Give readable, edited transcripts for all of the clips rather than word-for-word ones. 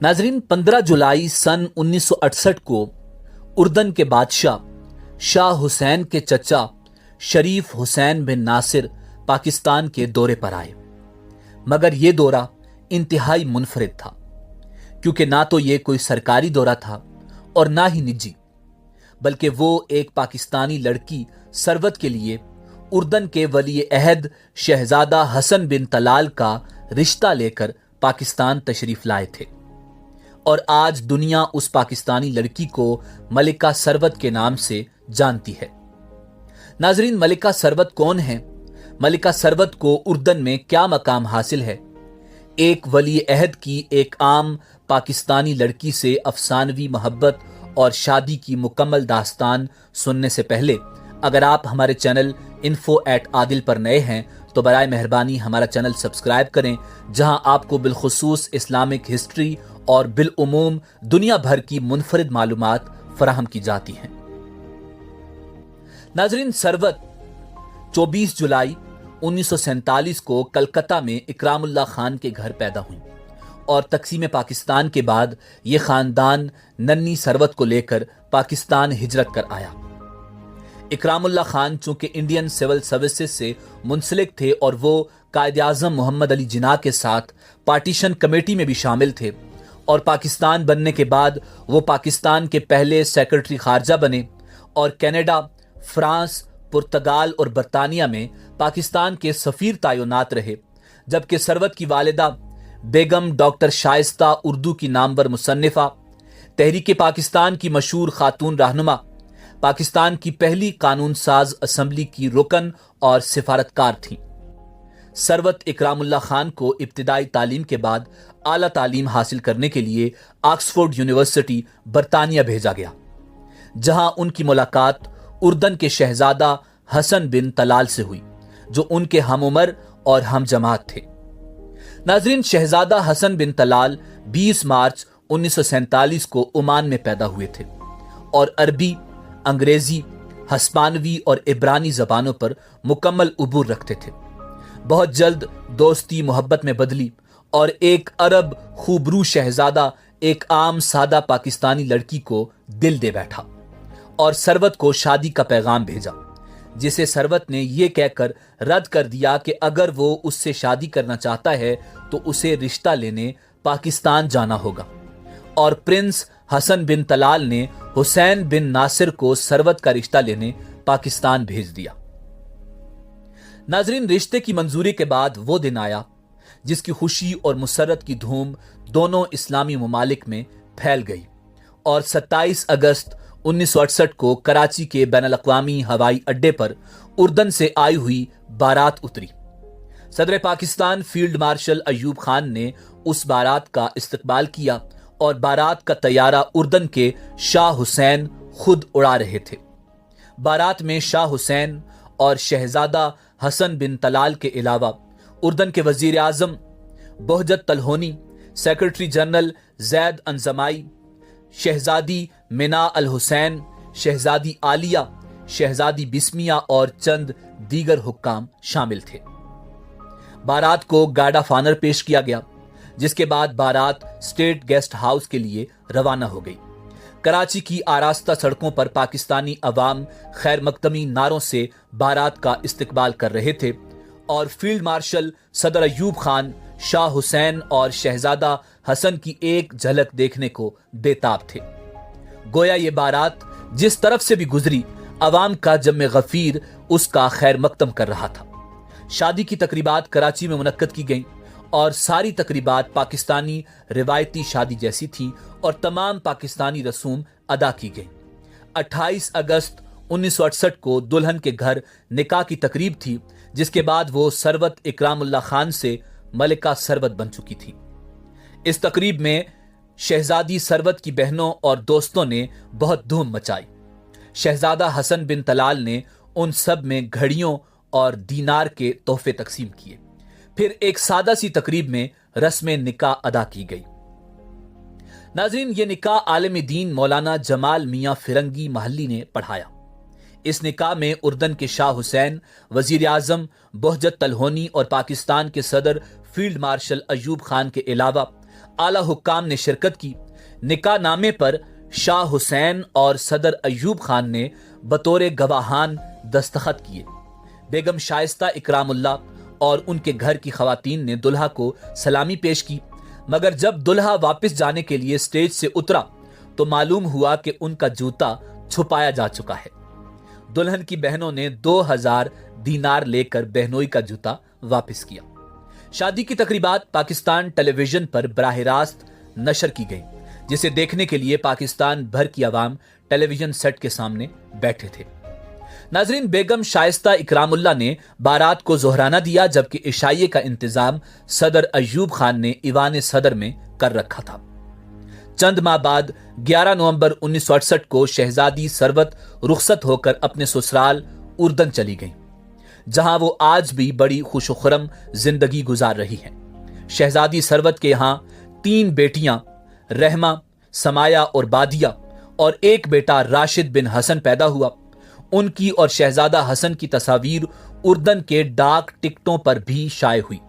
नाजरीन, 15 जुलाई सन 1968 को उर्दन के बादशाह शाह हुसैन के चचा शरीफ हुसैन बिन नासिर पाकिस्तान के दौरे पर आए। मगर यह दौरा इंतहाई मुनफरिद था, क्योंकि ना तो यह कोई सरकारी दौरा था और ना ही निजी, बल्कि वो एक पाकिस्तानी लड़की सरवत के लिए उर्दन के वली अहद शहजादा हसन बिन तलाल का रिश्ता लेकर पाकिस्तान तशरीफ लाए थे। और आज दुनिया उस पाकिस्तानी लड़की को मलिका सरवत के नाम से जानती है। नाजरीन, मलिका सरवत कौन है? मलिका सरवत को उर्दन में क्या मकाम हासिल है? एक वली अहद की एक आम पाकिस्तानी लड़की से अफसानवी मोहब्बत और शादी की मुकम्मल दास्तान सुनने से पहले अगर आप हमारे चैनल info@adil पर नए हैं तो बराए मेहरबानी हमारा चैनल सब्सक्राइब करें, जहां आपको बिलखुसूस इस्लामिक हिस्ट्री और बिलउमूम दुनिया भर की मुनफरिद मालूमात फराहम की जाती हैं। नाजरीन, सरवत 24 जुलाई 1947 को कलकत्ता में इकरामुल्लाह खान के घर पैदा हुई और तकसीम पाकिस्तान के बाद यह खानदान नन्ही सरवत को लेकर पाकिस्तान हिजरत कर आया। इकरामुल्लाह खान चूंकि इंडियन सिविल सर्विसेज से मुंसलिक थे और वो कायद आज़म मोहम्मद अली जिन्ना के साथ पार्टीशन कमेटी में भी शामिल थे और पाकिस्तान बनने के बाद वो पाकिस्तान के पहले सेक्रेटरी खारजा बने और कनाडा, फ्रांस, पुर्तगाल और बरतानिया में पाकिस्तान के सफ़ीर तैनात रहे। जबकि सरवत की वालिदा बेगम डॉक्टर शाइस्ता उर्दू की नामवर मुसन्निफ़ा, तहरीक पाकिस्तान की मशहूर खातून रहनुमा, पाकिस्तान की पहली कानून साज असम्बली की रुकन और सिफारतकार थीं। सरवत इकरामुल्लाह खान को इब्तिदाई तालीम के बाद आला तालीम हासिल करने के लिए ऑक्सफोर्ड यूनिवर्सिटी बरतानिया भेजा गया, जहां उनकी मुलाकात उर्दन के शहजादा हसन बिन तलाल से हुई, जो उनके हम उम्र और हम जमात थे। नाजरीन, शहजादा हसन बिन तलाल 20 मार्च 1947 को ओमान में पैदा हुए थे और अरबी, अंग्रेजी, हस्पानवी और इब्रानी जबानों पर मुकम्मल उबूर रखते थे। बहुत जल्द दोस्ती मोहब्बत में बदली और एक अरब खूबरू शहजादा एक आम सादा पाकिस्तानी लड़की को दिल दे बैठा और सरवत को शादी का पैगाम भेजा, जिसे सरवत ने यह कहकर रद्द कर दिया कि अगर वो उससे शादी करना चाहता है तो उसे रिश्ता लेने पाकिस्तान जाना होगा। और प्रिंस हसन बिन तलाल ने हुसैन बिन नासिर को सरवत का रिश्ता लेने पाकिस्तान भेज दिया। नाजरीन, रिश्ते की मंजूरी के बाद वो दिन आया जिसकी खुशी और मुसर्रत की धूम दोनों इस्लामी ममालिक में फैल गई और 27 अगस्त 1968 को कराची के बैनुल-अक़वामी हवाई अड्डे पर उर्दन से आई हुई बारात उतरी। सदर पाकिस्तान फील्ड मार्शल अयूब खान ने उस बारात का इस्तकबाल किया और बारात का तैयारा उर्दन के शाह हुसैन खुद उड़ा रहे थे। बारात में शाह हुसैन और शहजादा हसन बिन तलाल के अलावा उर्दन के वजीर आजम बहजत तलहोनी, सेक्रेटरी जनरल जैद अंजमाई, शहजादी मिना अल हुसैन, शहजादी आलिया, शहजादी बिस्मिया और चंद दीगर हुक्काम शामिल थे। बारात को गार्ड ऑफ ऑनर पेश किया गया, जिसके बाद बारात स्टेट गेस्ट हाउस के लिए रवाना हो गई। कराची की आरास्ता सड़कों पर पाकिस्तानी अवाम खैर मकदमी नारों से बारात का इस्तकबाल कर रहे थे और फील्ड मार्शल सदर अयूब खान शाह हुसैन और शहजादा हसन की एक झलक देखने को बेताब थे। गोया ये बारात जिस तरफ से भी गुजरी, अवाम का जम्मे गफीर उसका खैर मकदम कर रहा था। शादी की तकरीबात कराची में मुनक्कद की गईं और सारी तकरीबात पाकिस्तानी रिवायती शादी जैसी थी और तमाम पाकिस्तानी रसूम अदा की गई। 28 अगस्त 1968 को दुल्हन के घर निकाह की तकरीब थी, जिसके बाद वो सरवत इकरामुल्लाह खान से मलिका सरवत बन चुकी थी। इस तकरीब में शहजादी सरवत की बहनों और दोस्तों ने बहुत धूम मचाई। शहजादा हसन बिन तलाल ने उन सब में घड़ियों और दीनार के तोहफे तकसीम किए। फिर एक सादा सी तकरीब में रस्म निकाह अदा की गई। नाज़रीन, ये निकाह आलिम दीन मौलाना जमाल मियां फिरंगी महल्ली ने पढ़ाया। इस निकाह में उर्दन के शाह हुसैन, वजीर आजम बहजत तलहोनी और पाकिस्तान के सदर फील्ड मार्शल अयूब खान के अलावा आला हुक्काम ने शिरकत की। निकाह नामे पर शाह हुसैन और सदर अयूब खान ने बतौर गवाहान दस्तखत किए। बेगम शाइस्ता इकरामुल्लाह और उनके घर की खवातीन ने दुल्हा को सलामी पेश की, मगर जब दुल्हा वापस जाने के लिए स्टेज से उतरा तो मालूम हुआ कि उनका जूता छुपाया जा चुका है। दुल्हन की बहनों ने 2000 दीनार लेकर बहनोई का जूता वापस किया। शादी की तकरीबात पाकिस्तान टेलीविजन पर बराह रास्त नशर की गई, जिसे देखने के लिए पाकिस्तान भर की आवाम टेलीविजन सेट के सामने बैठे थे। नाजरीन, बेगम शाइस्ता इकरामुल्लाह ने बारात को जोहराना दिया, जबकि इशाइये का इंतजाम सदर अयूब खान ने ईवान सदर में कर रखा था। चंद माह बाद 11 नवंबर 1968 को शहजादी सरवत रुखसत होकर अपने ससुराल उर्दन चली गईं, जहां वो आज भी बड़ी खुशखुरम जिंदगी गुजार रही हैं। शहजादी सरवत के यहाँ 3 बेटियां रहमा, समाया और बादिया और एक बेटा राशिद बिन हसन पैदा हुआ। उनकी और शहजादा हसन की तस्वीर उर्दन के डाक टिकटों पर भी शाये हुई।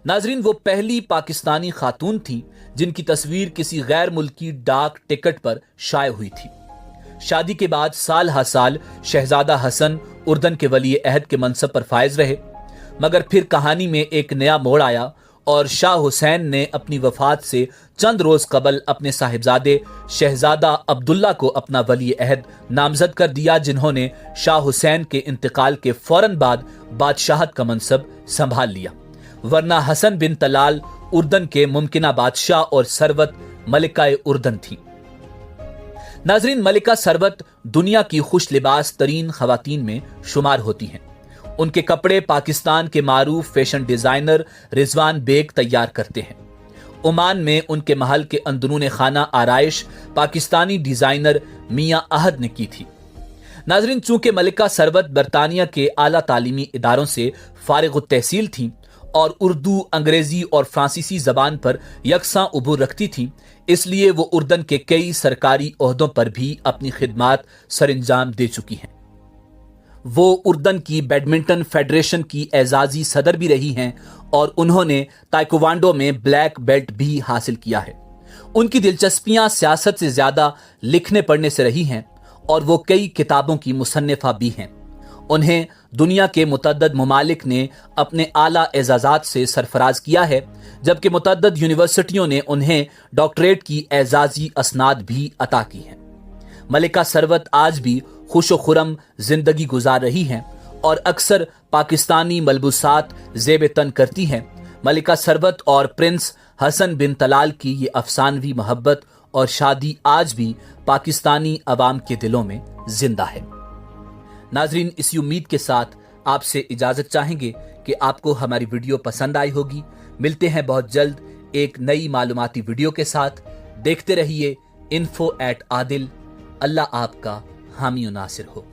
नाजरीन, वो पहली पाकिस्तानी खातून थी जिनकी तस्वीर किसी गैर मुल्की डाक टिकट पर शाये हुई थी। शादी के बाद साल हर साल शहजादा हसन उर्दन के वली अहद के मनसब पर फायज रहे, मगर फिर कहानी में एक नया मोड़ आया और शाह हुसैन ने अपनी वफात से चंद रोज कबल अपने साहिबजादे शहजादा अब्दुल्ला को अपना वली अहद नामजद कर दिया, जिन्होंने शाह हुसैन के इंतकाल के फौरन बाद बादशाहत का मनसब संभाल लिया। वरना हसन बिन तलाल उर्दन के मुमकिना बादशाह और सरवत मलिका उर्दन थी। नाजरीन, मलिका सरवत दुनिया की खुश लिबास तरीन खवातीन में शुमार होती हैं। उनके कपड़े पाकिस्तान के मारूफ फैशन डिजाइनर रिजवान बेग तैयार करते हैं। ओमान में उनके महल के अंदरूने खाना आराइश पाकिस्तानी डिजाइनर मियां अहद ने की थी। नाजरीन, चूंकि मलिका सरवत बरतानिया के आला तालीमी इदारों से फारिग तहसील थी और उर्दू, अंग्रेजी और फ्रांसीसी जबान पर यकसां उबूर रखती थी, इसलिए वो उर्दन के कई सरकारी ओहदों पर भी अपनी खिदमात सरंजाम दे चुकी हैं। वो उर्दन की बैडमिंटन फेडरेशन की एजाजी सदर भी रही हैं और उन्होंने ताइक्वांडो में ब्लैक बेल्ट भी हासिल किया है। उनकी दिलचस्पियां सियासत से ज्यादा लिखने पढ़ने से रही हैं और वो कई किताबों की मुसन्निफा भी हैं। उन्हें दुनिया के मुतअद्दिद ममालिक ने अपने आला एजाजात से सरफराज किया है, जबकि मुतअद्दिद यूनिवर्सिटियों ने उन्हें डॉक्टरेट की एजाजी असनाद भी अता की हैं। मलिका सरवत आज भी खुशो खुरम जिंदगी गुजार रही हैं और अक्सर पाकिस्तानी मलबूसात ज़ेब तन करती हैं। मलिका सरवत और प्रिंस हसन बिन तलाल की ये अफसानवी मोहब्बत और शादी आज भी पाकिस्तानी अवाम के दिलों में जिंदा है। नाजरीन, इसी उम्मीद के साथ आपसे इजाजत चाहेंगे कि आपको हमारी वीडियो पसंद आई होगी। मिलते हैं बहुत जल्द एक नई मालूमाती वीडियो के साथ। देखते रहिए info@adil। अल्लाह आपका हामी नासिर हो।